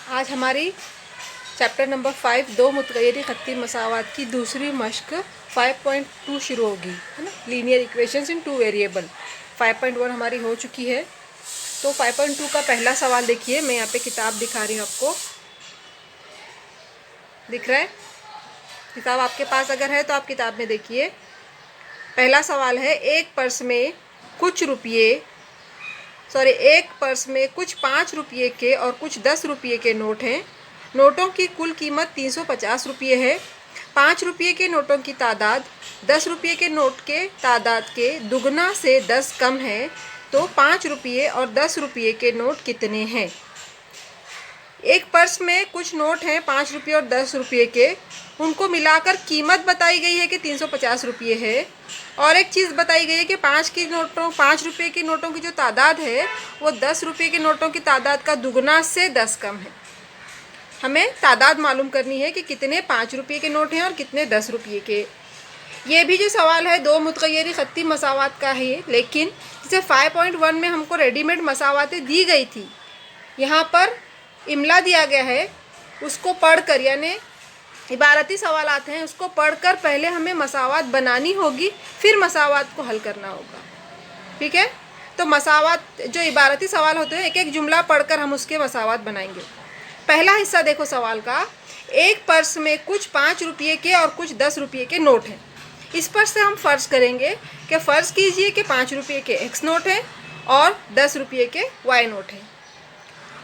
आज हमारी chapter number 5 दो मुतगय्यर ख़त्ती मसावात की दूसरी मश्क 5.2 शुरू होगी, है ना। लीनियर इक्वेशंस इन टू वेरिएबल 5.1 हमारी हो चुकी है। तो 5.2 का पहला सवाल देखिए, मैं यहाँ पे किताब दिखा रही हूँ आपको, दिख रहा है? किताब आपके पास अगर है तो आप किताब में देखिए। पहला सवाल है, एक पर्स में कुछ 5 रुपये के और कुछ 10 रुपये के नोट हैं। नोटों की कुल कीमत 350 रुपये है। 5 रुपये के नोटों की तादाद 10 रुपये के नोट के तादाद के दुगना से 10 कम है, तो 5 रुपये और 10 रुपये के नोट कितने हैं? एक पर्स में कुछ नोट हैं 5 रुपये और 10 रुपये के, उनको मिलाकर कीमत बताई गई है कि 350 रुपये है। और एक चीज़ बताई गई है कि 5 रुपये के नोटों की जो तादाद है वो 10 रुपये के नोटों की तादाद का दुगना से 10 कम है। हमें तादाद मालूम करनी है कि कितने 5 रुपये के नोट हैं और कितने 10 रुपये के। ये भी जो सवाल है दो मुतगय्यर ख़त्ती मसावात का है, लेकिन जैसे 5.1 में हमको रेडीमेड मसावातें दी गई थी, यहाँ पर इमला दिया गया है, उसको पढ़कर, यानी इबारती सवालात हैं, उसको पढ़कर पहले हमें मसावात बनानी होगी, फिर मसावात को हल करना होगा। ठीक है? तो मसावात जो इबारती सवाल होते हैं, एक एक जुमला पढ़कर हम उसके मसावात बनाएंगे। पहला हिस्सा देखो सवाल का, एक पर्स में कुछ 5 रुपये के और कुछ 10 रुपये के नोट हैं। इस पर से हम फ़र्ज़ करेंगे कि फ़र्ज़ कीजिए कि 5 रुपये के एक्स नोट हैं और 10 रुपये के वाई नोट हैं।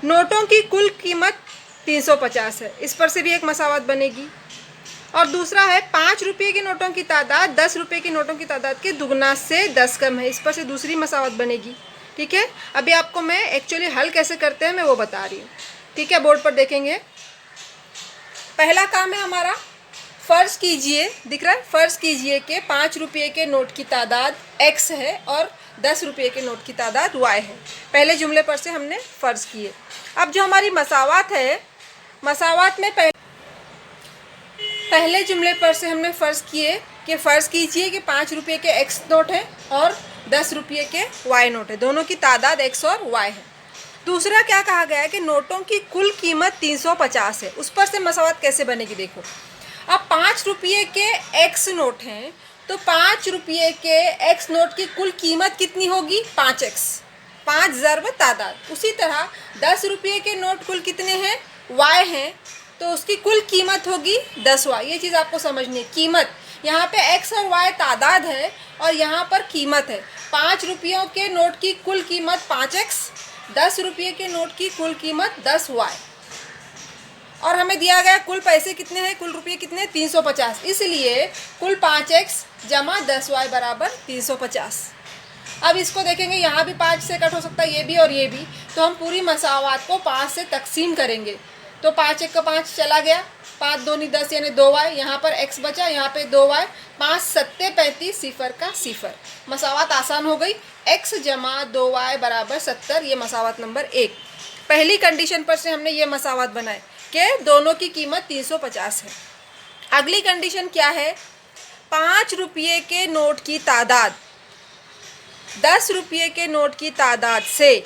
नोटों की कुल कीमत 350 है, इस पर से भी एक मसावत बनेगी। और दूसरा है 5 रुपये के नोटों की तादाद 10 रुपये के नोटों की तादाद के दुगना से 10 कम है, इस पर से दूसरी मसावत बनेगी। ठीक है, अभी आपको मैं एक्चुअली हल कैसे करते हैं मैं वो बता रही हूँ। ठीक है, बोर्ड पर देखेंगे। पहला काम है हमारा, फ़र्ज़ कीजिए, दिख रहा है, फ़र्ज़ कीजिए कि 5 रुपये के नोट की तादाद x है और 10 रुपये के नोट की तादाद y है। पहले जुमले पर से हमने फ़र्ज़ किए। अब जो हमारी मसावात है, मसावात में पहले जुमले पर से हमने फ़र्ज़ किए कि फ़र्ज़ कीजिए कि 5 रुपये के x नोट है और 10 रुपये के y नोट है, दोनों की तादाद x और y है। दूसरा क्या कहा गया है कि नोटों की कुल कीमत 350 है, उस पर से मसावत कैसे बनेगी देखो। अब 5 रुपये के x नोट हैं, तो 5 रुपये के x नोट की कुल कीमत कितनी होगी? 5x, 5 ज़र्ब तादाद। उसी तरह 10 रुपये के नोट कुल कितने हैं? y हैं, तो उसकी कुल कीमत होगी 10y। ये चीज़ आपको समझनी है, कीमत। यहाँ पे x और y तादाद है और यहाँ पर कीमत है। 5 रुपयों के नोट की कुल कीमत 5x, 10 रुपये के नोट की कुल कीमत 10y। और हमें दिया गया कुल पैसे कितने हैं, कुल रुपये कितने? 350। इसलिए कुल 5x जमा 10y बराबर 350। अब इसको देखेंगे, यहाँ भी 5 से कट हो सकता है, ये भी और ये भी, तो हम पूरी मसावात को 5 से तकसीम करेंगे। तो 5 1 का 5 चला गया, 5 2 नहीं 10 यानी 2y, यहाँ पर x बचा, यहाँ पे 2y, 5 7 35, सिफर का सिफर। मसावात आसान हो गई, x जमा 2y बराबर 70, ये मसावात नंबर 1। पहली कंडीशन पर से हमने ये मसावात बनाए कि दोनों की कीमत 350 है। अगली कंडीशन क्या है? 5 रुपये के नोट की तादाद 10 रुपये के नोट की तादाद से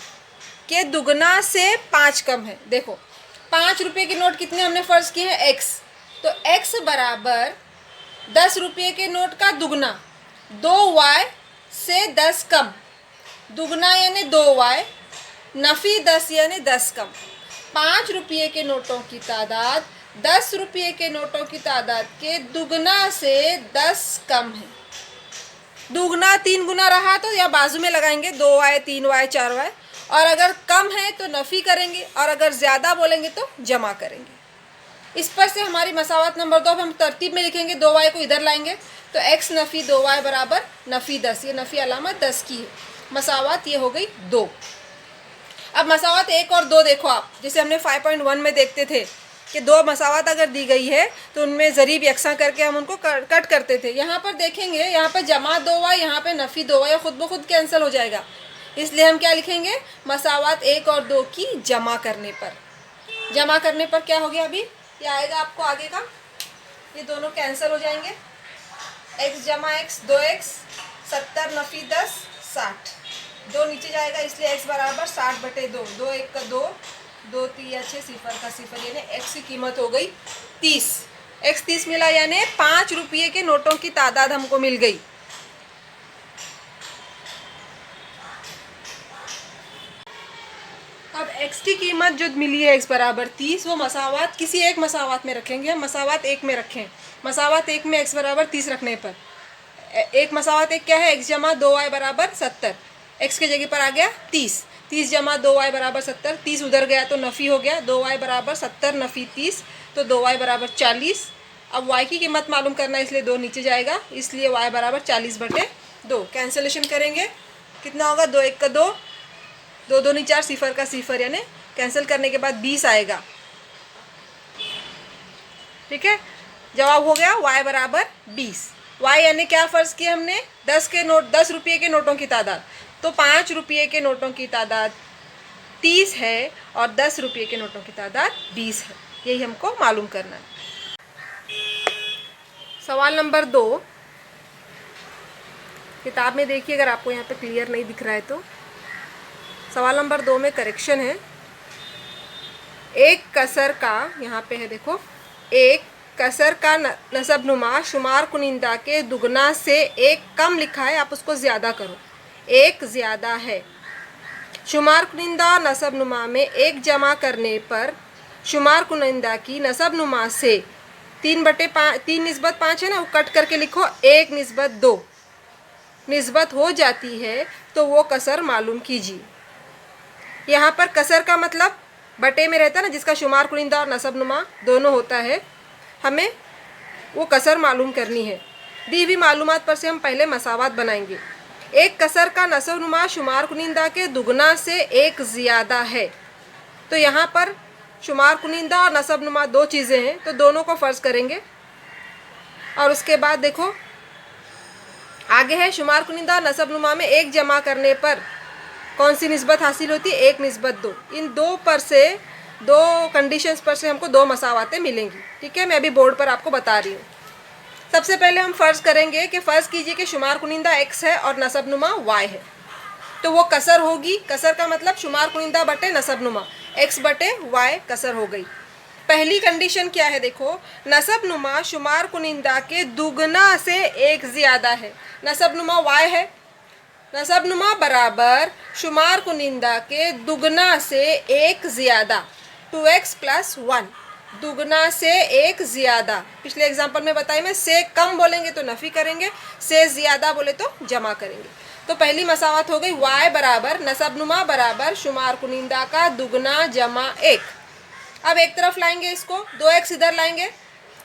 के दुगना से 5 कम है। देखो 5 रुपये के नोट कितने हमने फ़र्ज़ किए हैं? x, तो x बराबर 10 रुपये के नोट का दुगना 2y से 10 कम, दुगना यानी 2y, नफ़ी 10 यानी 10 कम। 5 रुपये के नोटों की तादाद 10 रुपये के नोटों की तादाद के दुगना से 10 कम है। दुगना 3 गुना रहा तो या बाजू में लगाएंगे, 2y 3y 4y, और अगर कम है तो नफ़ी करेंगे, और अगर ज़्यादा बोलेंगे तो जमा करेंगे। इस पर से हमारी मसावत नंबर 2 हम तरतीब में लिखेंगे, 2y को इधर लाएंगे तो x नफ़ी 2y बराबर नफ़ी 10, ये नफ़ी अलामत 10 की है। मसावत ये हो गई 2। अब मसावत 1 और 2 देखो आप, जैसे हमने 5.1 में देखते थे कि 2 मसावत अगर दी गई है तो उनमें ज़रीब यकसा करके हम उनको कट करते थे। यहाँ पर देखेंगे, यहाँ पर जमा 2y, यहाँ पे नफ़ी 2y, खुद ब खुद कैंसिल हो जाएगा। इसलिए हम क्या लिखेंगे? मसावत 1 और 2 की जमा करने पर क्या हो गया? अभी ये आएगा आपको आगे का, ये दोनों कैंसिल हो जाएंगे। x जमा x 2x, 70 नफ़ी 10 60, 2 नीचे जाएगा, इसलिए x बराबर 60/2, 2 1 का 2, 2 3 6 सिफर का सिफर, यानी एक्स की कीमत हो गई 30। एक्स 30 मिला, यानी 5 रुपये के नोटों की तादाद हमको मिल गई। अब x की कीमत जो मिली है x बराबर 30, वो मसावात किसी एक मसावात में रखेंगे। हम मसावात एक में रखें, मसावात एक में x बराबर 30 रखने पर एक मसावात एक क्या है, x जमा 2y बराबर 70। x के जगह पर आ गया 30, 30 जमा 2y बराबर 70, 30 उधर गया तो नफ़ी हो गया, 2y बराबर 70 नफ़ी 30, तो 2y बराबर 40। अब y की कीमत मालूम करना है, इसलिए 2 नीचे जाएगा, इसलिए y बराबर 40/2। कैंसिलेशन करेंगे, कितना होगा, 2 1 का 2, 2 2 4, सिफर का सिफर, यानी कैंसिल करने के बाद 20 आएगा। ठीक है, जवाब हो गया y बराबर 20। y यानी क्या फ़र्ज़ किया हमने, 10 रुपये के नोटों की तादाद, तो 5 रुपये के नोटों की तादाद 30 है और 10 रुपये के नोटों की तादाद 20 है। यही हमको मालूम करना है। सवाल नंबर 2, किताब में देखिए अगर आपको यहाँ पे क्लियर नहीं दिख रहा है तो। सवाल नंबर 2 में करेक्शन है। एक कसर का, यहाँ पे है देखो, एक कसर का नसबनुमा शुमार कुनिंदा के दुगना से एक कम लिखा है, आप उसको ज़्यादा करो। एक ज़्यादा है। शुमार कुनिंदा नसबनुमा में एक जमा करने पर शुमार कुनिंदा की नसबनुमा से 3/5 निस्बत 5 है ना, वो कट करके लिखो 1 निस्बत 2 निस्बत हो जाती है, तो वो कसर मालूम कीजिए। यहाँ पर कसर का मतलब बटे में रहता है ना, जिसका शुमार कुनिंदा और नसबनुमा दोनों होता है, हमें वो कसर मालूम करनी है। दी हुई मालूमात पर से हम पहले मसावात बनाएंगे। एक कसर का नसबनुमा शुमार कुनिंदा के दुगना से एक ज़्यादा है, तो यहाँ पर शुमार कुनिंदा और नसबनुमा दो चीज़ें हैं, तो दोनों को फ़र्ज़ करेंगे। और उसके बाद देखो आगे है, शुमार कुनिंदा और नसबनुमा में एक जमा करने पर कौन सी निस्बत हासिल होती है, 1 निस्बत 2। इन दो पर से, दो कंडीशंस पर से हमको दो मसावातें मिलेंगी। ठीक है, मैं अभी बोर्ड पर आपको बता रही हूँ। सबसे पहले हम फ़र्ज़ करेंगे कि फ़र्ज़ कीजिए कि शुमार कुनिंदा x है और नसबनुमा y है, तो वो कसर होगी। कसर का मतलब शुमार कुनिंदा बटे नसबनुमा, x बटे y कसर हो गई। पहली कंडीशन क्या है, देखो, नसबनुमा शुमार कुनिंदा के दुगना से एक ज़्यादा है। नसबनुमा y है, नसबनुमा बराबर शुमार कुनिंदा के दुगना से एक ज़्यादा, 2x + 1, दुगना से एक ज़्यादा। पिछले एग्जाम्पल में बताई मैं, से कम बोलेंगे तो नफ़ी करेंगे, से ज़्यादा बोले तो जमा करेंगे। तो पहली मसावत हो गई, y बराबर नसबनुमा बराबर शुमार कुनिंदा का दुगना जमा 1। अब एक तरफ लाएंगे इसको, 2x इधर लाएंगे,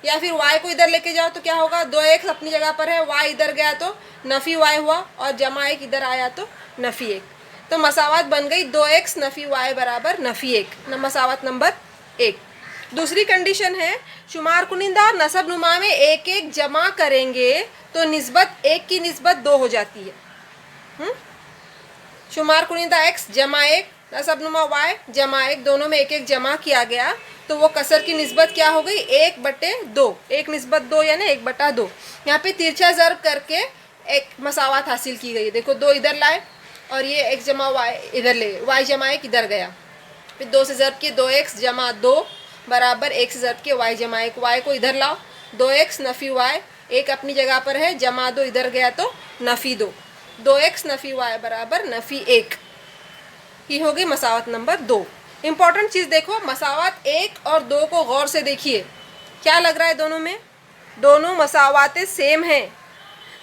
या फिर y को इधर लेके जाओ तो क्या होगा, 2x अपनी जगह पर है, y इधर गया तो नफ़ी y हुआ, और जमा 1 इधर आया तो नफ़ी 1। तो मसावत बन गई 2x नफ़ी y बराबर नफ़ी 1, मसावत नंबर 1। दूसरी कंडीशन है, शुमार कुनिंदा और नसबनुमा में एक एक जमा करेंगे तो निस्बत 1 की निस्बत 2 हो जाती है। शुमार कुनिंदा x जमा 1, नसबनुमा y जमा 1, दोनों में एक एक जमा किया गया, तो वो कसर की निस्बत क्या हो गई, 1/2, 1 निस्बत 2 यानी 1/2। यहाँ पे तिरछा ज़र्ब करके एक मसावत हासिल की गई है। देखो 2 इधर लाए और ये x जमा y इधर ले, y जमा 1 इधर गया, फिर 2 से ज़र्ब किए, 2x जमा 2 बराबर 1 से ज़र्ब किए y जमा 1, y को इधर लाओ, 2x नफ़ी y, 1 अपनी जगह पर है, जमा 2 इधर गया तो नफ़ी 2, 2x नफ़ी y बराबर नफ़ी 1। ये हो गई मसावत नंबर 2। इम्पॉर्टेंट चीज़ देखो, मसावत 1 और 2 को गौर से देखिए, क्या लग रहा है दोनों में, दोनों मसावातें सेम हैं।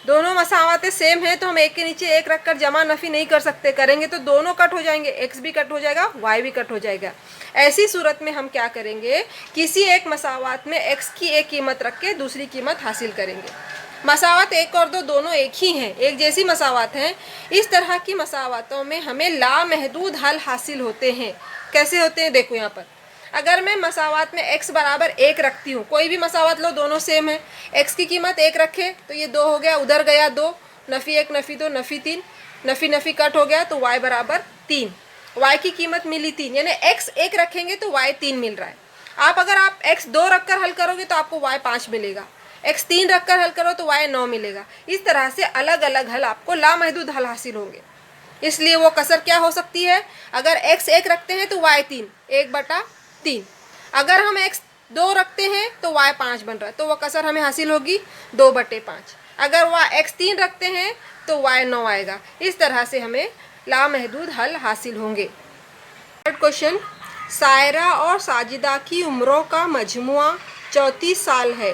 दोनों मसावातें सेम हैं तो हम एक के नीचे एक रखकर जमा नफ़ी नहीं कर सकते, करेंगे तो दोनों कट हो जाएंगे, x भी कट हो जाएगा, y भी कट हो जाएगा। ऐसी सूरत में हम क्या करेंगे, किसी एक मसावात में x की एक कीमत रख के दूसरी कीमत हासिल करेंगे। मसावत 1 और 2 दोनों एक ही हैं, एक जैसी मसावत हैं। इस तरह की मसावतों में हमें लामहदूद हल हासिल होते हैं। कैसे होते हैं, देखो यहाँ पर अगर मैं मसावत में x बराबर 1 रखती हूँ, कोई भी मसावत लो, दोनों सेम है, x की कीमत 1 रखे तो ये 2 हो गया, उधर गया 2, नफ़ी 1 नफ़ी 2 नफ़ी 3, नफ़ी नफ़ी कट हो गया तो y बराबर 3, y की कीमत मिली 3, यानी x 1 रखेंगे तो y 3 मिल रहा है। अगर आप x 2 रखकर हल करोगे तो आपको y 5 मिलेगा, x 3 रखकर हल करो तो y 9 मिलेगा। इस तरह से अलग अलग हल, आपको लामहदूद हल हासिल होंगे। इसलिए वो कसर क्या हो सकती है, अगर x 1 रखते हैं तो y 3, 1/3। अगर हम x 2 रखते हैं तो y 5 बन रहा है, तो वह कसर हमें हासिल होगी 2/5। अगर x 3 रखते हैं तो y 9 आएगा। इस तरह से हमें लामहदूद हल हासिल होंगे। थर्ड क्वेश्चन, सायरा और साजिदा की उम्रों का मजमुआ 34 साल है।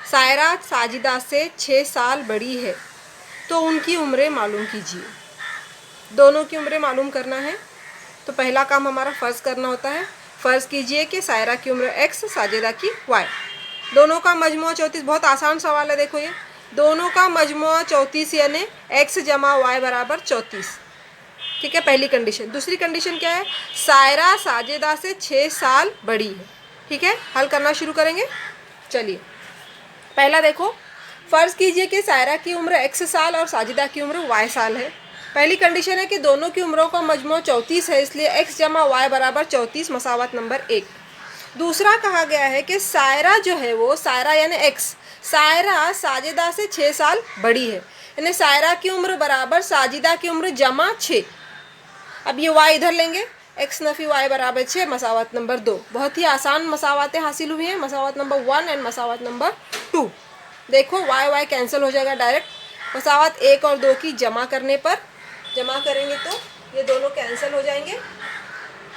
सायरा साजिदा से 6 साल बड़ी है, तो उनकी उम्रें मालूम कीजिए। दोनों की उम्रें मालूम करना है, तो पहला काम हमारा फ़र्ज़ करना होता है। फ़र्ज़ कीजिए कि सायरा की उम्र x, साजिदा की y, दोनों का मजमुआ 34। बहुत आसान सवाल है, देखो ये दोनों का मजमुआ 34 यानी x जमा y बराबर 34। ठीक है, पहली कंडीशन। दूसरी कंडीशन क्या है, सायरा साजिदा से 6 साल बड़ी है। ठीक है, हल करना शुरू करेंगे। चलिए, पहला देखो, फ़र्ज़ कीजिए कि सायरा की उम्र x साल और साजिदा की उम्र y साल है। पहली कंडीशन है कि दोनों की उम्रों का मजमू 34 है, इसलिए x जमा y बराबर 34 मसावत नंबर 1। दूसरा कहा गया है कि सायरा जो है वो, सायरा यानी x, सायरा साजिदा से 6 साल बड़ी है, यानी सायरा की उम्र बराबर साजिदा की उम्र जमा 6। अब ये y इधर लेंगे, x नफ़ी y बराबर 6 मसावत नंबर 2। बहुत ही आसान मसावतें हासिल हुई हैं, मसावत नंबर 1 एंड मसावत नंबर 2। देखो y कैंसिल हो जाएगा डायरेक्ट। मसावत 1 और 2 की जमा करने पर, जमा करेंगे तो ये दोनों कैंसिल हो जाएंगे।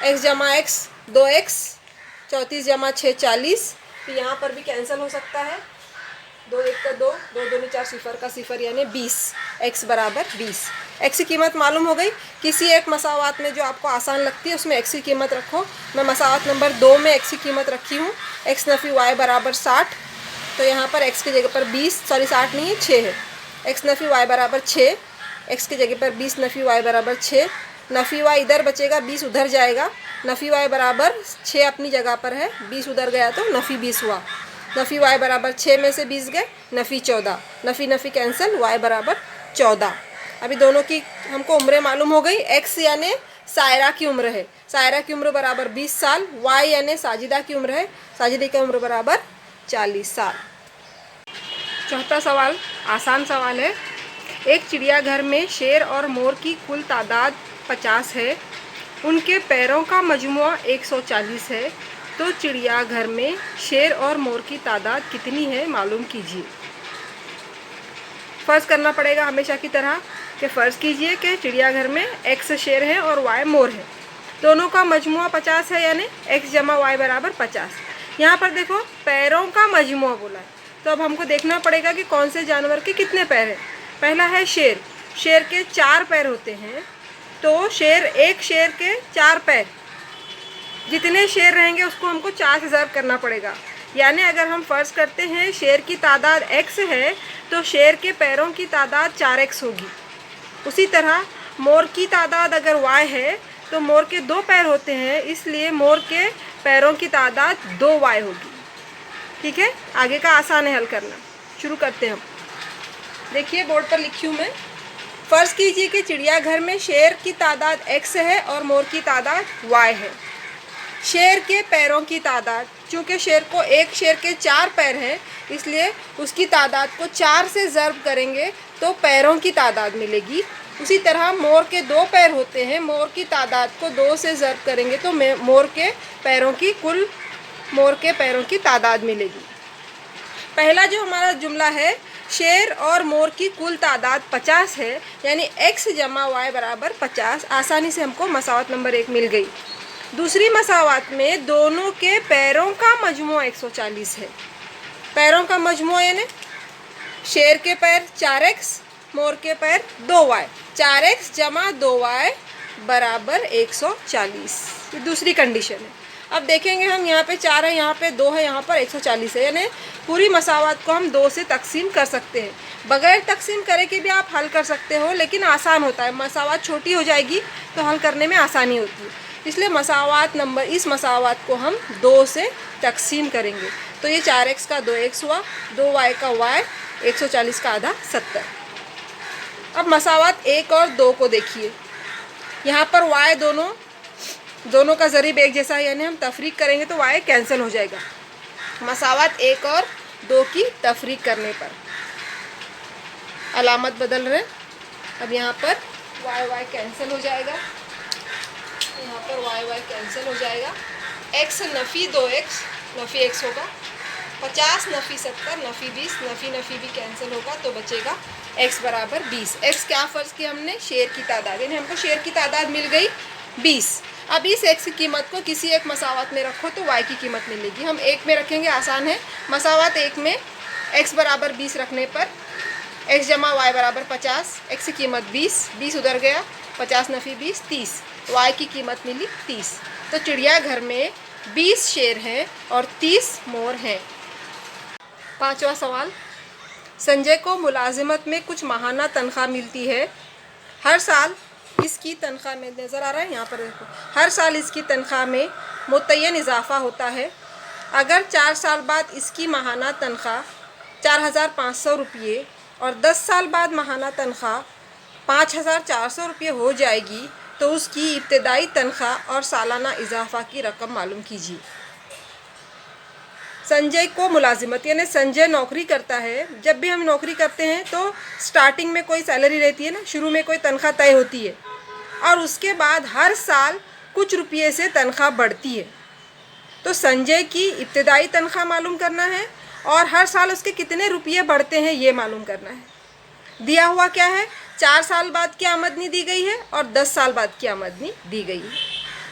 x जमा x 2x, 34 जमा 6 40। तो यहाँ पर भी कैंसिल हो सकता है, 2 1 का 2, 2 2 4 0 का 0 यानी 20। x बराबर 20। x की कीमत मालूम हो गई। किसी एक मसावत में जो आपको आसान लगती है उसमें x की कीमत रखो। मैं मसावत नंबर 2 में x की कीमत रखी हूँ। x नफ़ी y बराबर 60, तो यहाँ पर x की जगह पर 20, सॉरी 60 नहीं है 6 है। x नफ़ी y बराबर 6, x की जगह पर 20 नफ़ी y बराबर 6। नफ़ी y इधर बचेगा, 20 उधर जाएगा। नफ़ी y बराबर 6 अपनी जगह पर है, 20 उधर गया तो नफ़ी 20 हुआ। नफ़ी y बराबर 6 में से 20 गए, नफ़ी 14। नफ़ी नफ़ी कैंसिल, y बराबर 14। अभी दोनों की हमको उम्रें मालूम हो गई। x यानी सायरा की उम्र है, सायरा की उम्र बराबर 20 साल। y यानी साजिदा की उम्र है, साजिदा की उम्र बराबर 40 साल। चौथा सवाल आसान सवाल है। एक चिड़ियाघर में शेर और मोर की कुल तादाद 50 है, उनके पैरों का मजमुआ 140 है, तो चिड़ियाघर में शेर और मोर की तादाद कितनी है मालूम कीजिए। फ़र्ज़ करना पड़ेगा हमेशा की तरह कि फ़र्ज़ कीजिए कि चिड़ियाघर में x शेर है और y मोर है, दोनों का मजमुआ 50 है, यानी x जमा y बराबर 50। यहाँ पर देखो पैरों का मजमुआ बोला है, तो अब हमको देखना पड़ेगा कि कौन से जानवर के कितने पैर हैं। पहला है शेर, शेर के 4 पैर होते हैं, तो एक शेर के 4 पैर, जितने शेर रहेंगे उसको हमको 4 से ज़र्ब करना पड़ेगा। यानी अगर हम फ़र्ज़ करते हैं शेर की तादाद x है, तो शेर के पैरों की तादाद 4x होगी। उसी तरह मोर की तादाद अगर y है, तो मोर के 2 पैर होते हैं, इसलिए मोर के पैरों की तादाद 2y होगी। ठीक है, आगे का आसान है हल करना। शुरू करते हैं हम। देखिए बोर्ड पर लिखी हूँ मैं। फ़र्ज़ कीजिए कि चिड़ियाघर में शेर की तादाद x है और मोर की तादाद y है। शेर के पैरों की तादाद, चूँकि शेर को एक शेर के 4 पैर हैं, इसलिए उसकी तादाद को 4 से ज़र्ब करेंगे तो पैरों की तादाद मिलेगी। उसी तरह मोर के 2 पैर होते हैं, मोर की तादाद को 2 से ज़र्ब करेंगे तो मोर के पैरों की तादाद मिलेगी। पहला जो हमारा जुमला है, शेर और मोर की कुल तादाद 50 है, यानी x जमा y बराबर 50, आसानी से हमको मसावत नंबर 1 मिल गई। दूसरी मसावत में दोनों के पैरों का मजमुआ 140 है। पैरों का मजमुआ यानी शेर के पैर 4x, मोर के पैर 2y, 4x जमा 2y बराबर 140। ये दूसरी कंडीशन है। अब देखेंगे हम, यहाँ पे 4 है, यहाँ पे 2 है, यहाँ पर 140 है, यानी पूरी मसावत को हम 2 से तकसीम कर सकते हैं। बगैर तकसीम करे के भी आप हल कर सकते हो, लेकिन आसान होता है। मसावत छोटी हो जाएगी तो हल करने में आसानी होती है, इसलिए इस मसावत को हम 2 से तकसीम करेंगे। तो ये 4x का 2x हुआ, 2y का y, 140 का आधा 70। अब मसावत 1 और 2 को देखिए। यहाँ पर y दोनों का ज़रीब एक जैसा है, यानी हम तफरीक करेंगे तो y कैंसिल हो जाएगा। मसावत 1 और 2 की तफरीक करने पर अलामत बदल रहे। अब यहाँ पर वाई वाई कैंसिल हो जाएगा, यहाँ पर वाई वाई कैंसिल हो जाएगा। एक्स नफ़ी 2x, नफ़ी x होगा 50, नफ़ी 70, नफ़ी 20, नफ़ी नफ़ी भी कैंसिल होगा तो बचेगा x बराबर 20। x क्या फ़र्ज़ किया हमने, शेर की तादाद, यानी हमको शेर की तादाद मिल गई 20। अब इस x की कीमत को किसी एक मसावत में रखो तो y की कीमत मिलेगी। हम एक में रखेंगे, आसान है। मसावत एक में x बराबर 20 रखने पर x जमा y बराबर 50, x की कीमत 20, 20 उधर गया, 50 नफ़ी 20, 30, y की कीमत मिली 30। तो चिड़ियाघर में 20 शेर हैं और 30 मोर हैं। पांचवा सवाल, संजय को मुलाजिमत में कुछ माहाना तनख्वाह मिलती है। हर साल इसकी तनख्वाह में, नज़र आ रहा है यहाँ पर देखो, हर साल इसकी तनख्वाह में मुतय्यन इजाफा होता है। अगर 4 साल बाद इसकी माहाना तनख्वाह 4,500 रुपये और 10 साल बाद माहाना तनख्वाह 5,400 रुपये हो जाएगी तो उसकी इब्तदाई तनख्वाह और सालाना इजाफा की रकम मालूम कीजिए। संजय को मुलाजिमत, यानी संजय नौकरी करता है। जब भी हम नौकरी करते हैं तो स्टार्टिंग में कोई सैलरी रहती है ना, शुरू में कोई तनख्वाह तय होती है और उसके बाद हर साल कुछ रुपये से तनख्वाह बढ़ती है। तो संजय की इब्तदाई तनख्वाह मालूम करना है और हर साल उसके कितने रुपये बढ़ते हैं ये मालूम करना है। दिया हुआ क्या है, 4 साल बाद की आमदनी दी गई है और 10 साल बाद की आमदनी दी गई है।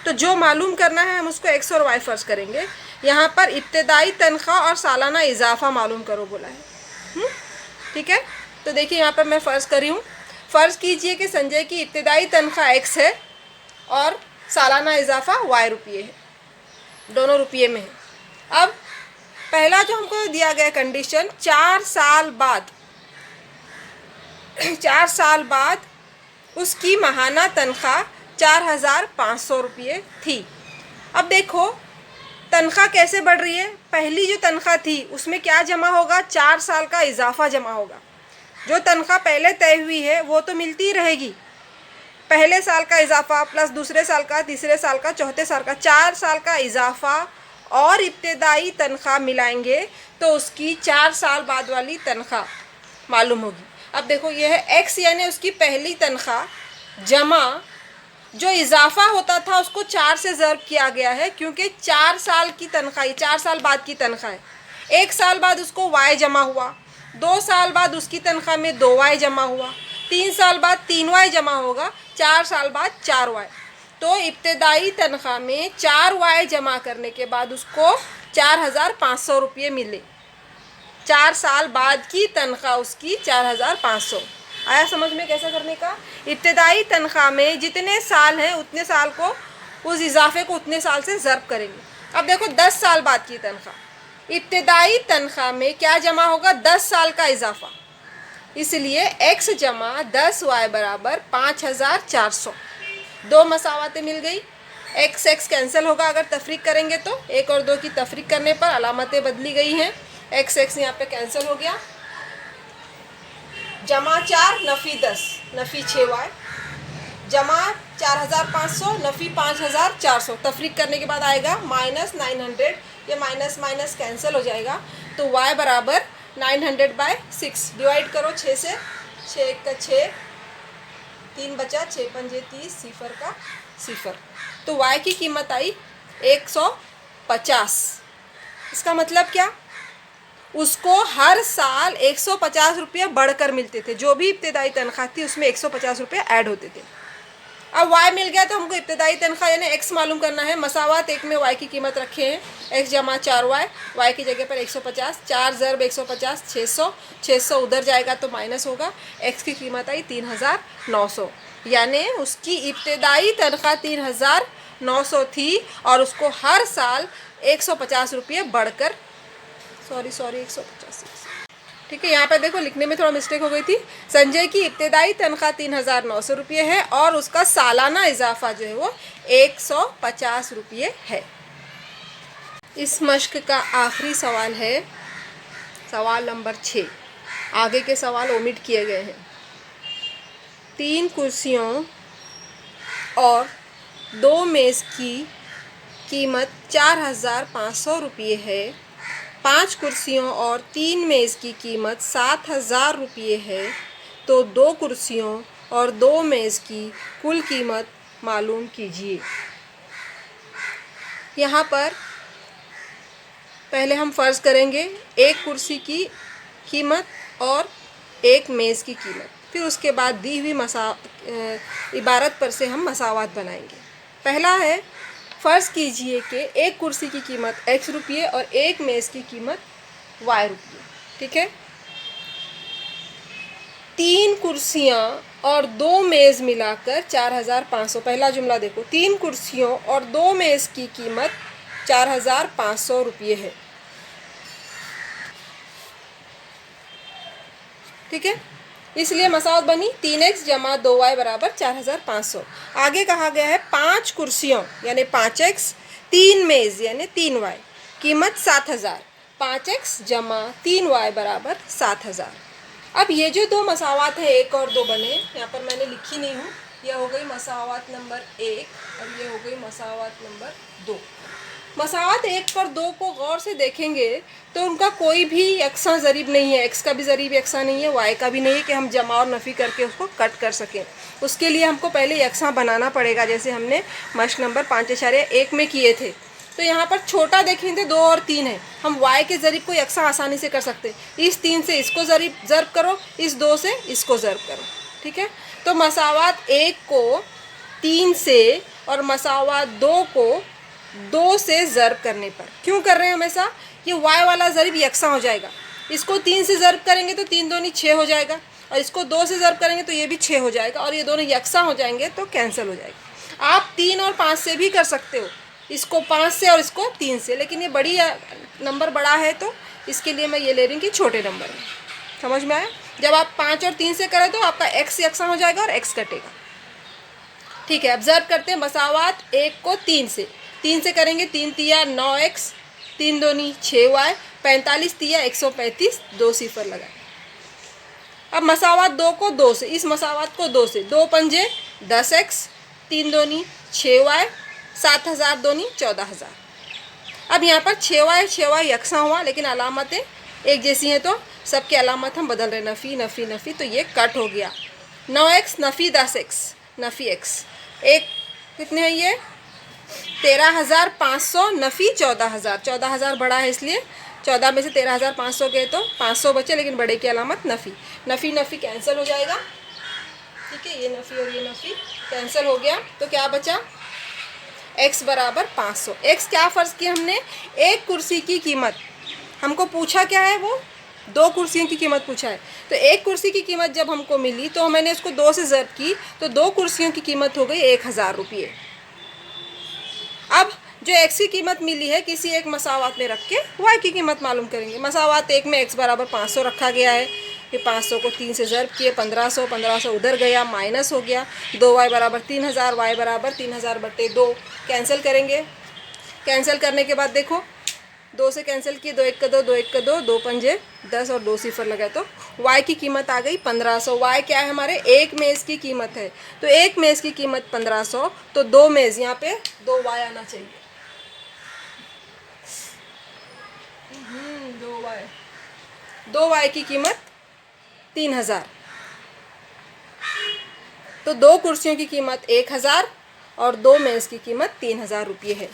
तो जो मालूम करना है हम उसको x और y फ़र्ज़ करेंगे। यहाँ पर इब्तदाई तनख्वाह और सालाना इजाफा मालूम करो बोला है। ठीक है, तो देखिए यहाँ पर मैं फ़र्ज़ करी हूँ। फ़र्ज़ कीजिए कि संजय की इब्तदाई तनख्वाह x है और सालाना इजाफा y रुपये है, दोनों रुपये में है। अब पहला जो हमको दिया गया कंडीशन, 4 साल बाद 4 साल बाद उसकी माहाना तनख्वाह 4,500 रुपये थी। अब देखो तनख्वाह कैसे बढ़ रही है। पहली जो तनख्वाह थी उसमें क्या जमा होगा, 4 साल का इजाफा जमा होगा। जो तनख्वाह पहले तय हुई है वो तो मिलती ही रहेगी। पहले साल का इजाफा प्लस दूसरे साल का, तीसरे साल का, चौथे साल का, 4 साल का इजाफा और इब्तदाई तनख्वाह मिलाएंगे तो उसकी 4 साल बाद वाली तनख्वाह मालूम होगी। अब देखो यह है x, यानी उसकी पहली तनख्वाह जमा जो इजाफा होता था उसको 4 से ज़र्ब किया गया है, क्योंकि 4 साल की तनख्वाह, 4 साल बाद की तनख्वाह है। 1 साल बाद उसको y जमा हुआ, 2 साल बाद उसकी तनख्वाह में 2y जमा हुआ, 3 साल बाद 3y जमा होगा, 4 साल बाद 4y। तो इब्तदाई तनख्वाह में 4y जमा करने के बाद उसको 4,500 रुपये मिले। 4 साल बाद की तनख्वाह उसकी 4,500। आया समझ में कैसा करने का। इब्तदाई तनख्वाह में जितने साल हैं उतने साल को, उस इजाफे को उतने साल से ज़र्ब करेंगे। अब देखो 10 साल बाद की तनख्वाह, इब्तदाई तनख्वाह में क्या जमा होगा, 10 साल का इजाफा, इसलिए x जमा 10y बराबर 5,400। 2 मसावतें मिल गई। x कैंसिल होगा अगर तफरीक करेंगे तो, 1 और 2 की तफरीक करने पर अलामतें बदली गई हैं। x यहाँ पे कैंसिल हो गया। जमा 4 नफ़ी 10 नफ़ी 6y जमा 4,500 नफ़ी 5,400, तफरीक करने के बाद आएगा -900। ये माइनस माइनस कैंसिल हो जाएगा तो y बराबर 900/6। डिवाइड करो 6 से, 6 का 6, 3 बचा, 6 पंजे 30, सिफर का सिफर। तो y की कीमत आई 150। इसका मतलब क्या, उसको हर साल 150 रुपये बढ़कर मिलते थे। जो भी इब्तदाई तनख्वाह थी उसमें 150 रुपये ऐड होते थे। अब y मिल गया तो हमको इब्तदाई तनख्वाह यानी x मालूम करना है। मसावत एक में y की कीमत रखे हैं, x जमा 4y, y की जगह पर 150, 4 ज़र्ब 150 600, 600 उधर जाएगा तो माइनस होगा। x की कीमत आई 3,900, यानी उसकी इब्तदाई तनख्वाह 3,900 थी और उसको हर साल 150 रुपये बढ़कर, सॉरी 150। ठीक है, यहाँ पर देखो लिखने में थोड़ा मिस्टेक हो गई थी। संजय की इब्तदाई तनख्वाह 3,900 रुपये है और उसका सालाना इजाफा जो है वो 150 रुपये है। इस मश्क का आखिरी सवाल है सवाल नंबर 6। आगे के सवाल ओमिट किए गए हैं। 3 कुर्सियों और 2 मेज़ की कीमत 4,500 रुपये है। 5 कुर्सियों और 3 मेज़ की कीमत 7,000 रुपये है। तो 2 कुर्सियों और 2 मेज़ की कुल कीमत मालूम कीजिए। यहाँ पर पहले हम फ़र्ज़ करेंगे एक कुर्सी की कीमत और एक मेज़ की कीमत, फिर उसके बाद दी हुई इबारत पर से हम मसावात बनाएंगे। पहला है, फ़र्ज़ कीजिए कि एक कुर्सी की कीमत x रुपये और एक मेज़ की कीमत y रुपये। ठीक है, 3 कुर्सियाँ और 2 मेज़ मिलाकर 4500। पहला जुमला देखो, 3 कुर्सियों और 2 मेज़ की कीमत 4500 रुपये है। ठीक है, इसलिए मसावत बनी 3x जमा 2y बराबर 4500। आगे कहा गया है 5 कुर्सियों यानी 5x, 3 मेज़ यानी 3y, कीमत 7000। 5x जमा 3y बराबर 7000। अब ये जो दो मसावात है 1 और 2 बने, यहाँ पर मैंने लिखी नहीं हूँ, यह हो गई मसावात नंबर 1 और ये हो गई मसावात नंबर 2। मसावात 1 और 2 को गौर से देखेंगे तो उनका कोई भी यकसा ज़रीब नहीं है, x का भी ज़रीब यकसा नहीं है, y का भी नहीं है कि हम जमा और नफ़ी करके उसको कट कर सकें। उसके लिए हमको पहले यकसा बनाना पड़ेगा, जैसे हमने मश्क नंबर 5.1 में किए थे। तो यहाँ पर छोटा देखेंगे 2 और 3 है, हम y के ज़रीब को यकसा आसानी से कर सकते। इस 3 से इसको ज़र्ब करो, इस 2 से इसको ज़र्ब करो। ठीक है, तो मसावात 1 को 3 से और मसावात 2 को 2 से ज़र्ब करने पर, क्यों कर रहे हैं हमेशा, ये y वाला ज़रीब यकसा हो जाएगा। इसको 3 से ज़र्ब करेंगे तो 3 दूनी 6 हो जाएगा, और इसको 2 से ज़र्ब करेंगे तो ये भी 6 हो जाएगा, और ये दोनों यकसा हो जाएंगे तो कैंसिल हो जाएगा। आप 3 और 5 से भी कर सकते हो, इसको 5 से और इसको 3 से, लेकिन ये बड़ी नंबर बड़ा है तो इसके लिए मैं ये ले रही हूँ कि छोटे नंबर में। समझ में आया? जब आप 5 और 3 से करें तो आपका x यकसा हो जाएगा और x कटेगा। ठीक है, ऑब्जर्व करते हैं मसावात 1 को 3 से। 3 से करेंगे, 3 तिया 9x, 3 दूनी 6y, 45 तिया 135, 2 सिफर लगाए। अब मसावात 2 को 2 से, इस मसावात को 2 से, 2 पंजे 10x, 3 दूनी 6y, 7000 दूनी 14000। अब यहाँ पर 6y यकसा हुआ, लेकिन अलामतें एक जैसी हैं तो सबकी अलामत हम बदल रहे, नफ़ी नफ़ी नफ़ी, तो ये कट हो गया। 9x नफ़ी 10x, नफ़ी x, एक कितने है ये 13500 नफ़ी 14000। 14000 बड़ा है इसलिए 14 में से 13500 गए तो 500 बचे, लेकिन बड़े की अलामत नफ़ी। नफ़ी नफ़ी कैंसिल हो जाएगा। ठीक है, ये नफ़ी और ये नफ़ी कैंसिल हो गया, तो क्या बचा, x बराबर 500। x क्या फ़र्ज़ किया हमने, एक कुर्सी की कीमत, हमको पूछा क्या है, वो 2 कुर्सियों की कीमत पूछा है। तो एक कुर्सी की कीमत जब हमको मिली तो मैंने इसको 2 से ज़र्ब की, तो 2 कुर्सियों की कीमत हो गई 1000 रुपये। अब जो x की कीमत मिली है किसी एक मसावात में रख के y की कीमत मालूम करेंगे। मसावात 1 में x बराबर 500 रखा गया है, ये 500 को 3 से ज़र्ब किए 1500, 1500 उधर गया माइनस हो गया, 2y बराबर 3000, y बराबर 3000 बटे 2, कैंसिल करेंगे। कैंसिल करने के बाद देखो 2 से कैंसिल किए, 2 1 का 2, 2 1 का 2, 2 पंजे 10 और 2 सिफर लगाए तो y की कीमत आ गई 1500। y क्या है हमारे, एक मेज़ की कीमत है, तो एक मेज़ की कीमत 1500, तो 2 मेज़, यहाँ पे 2y आना चाहिए। 2y की कीमत 3000, तो 2 कुर्सियों की कीमत 1000 और 2 मेज़ की कीमत 3000 रुपये है।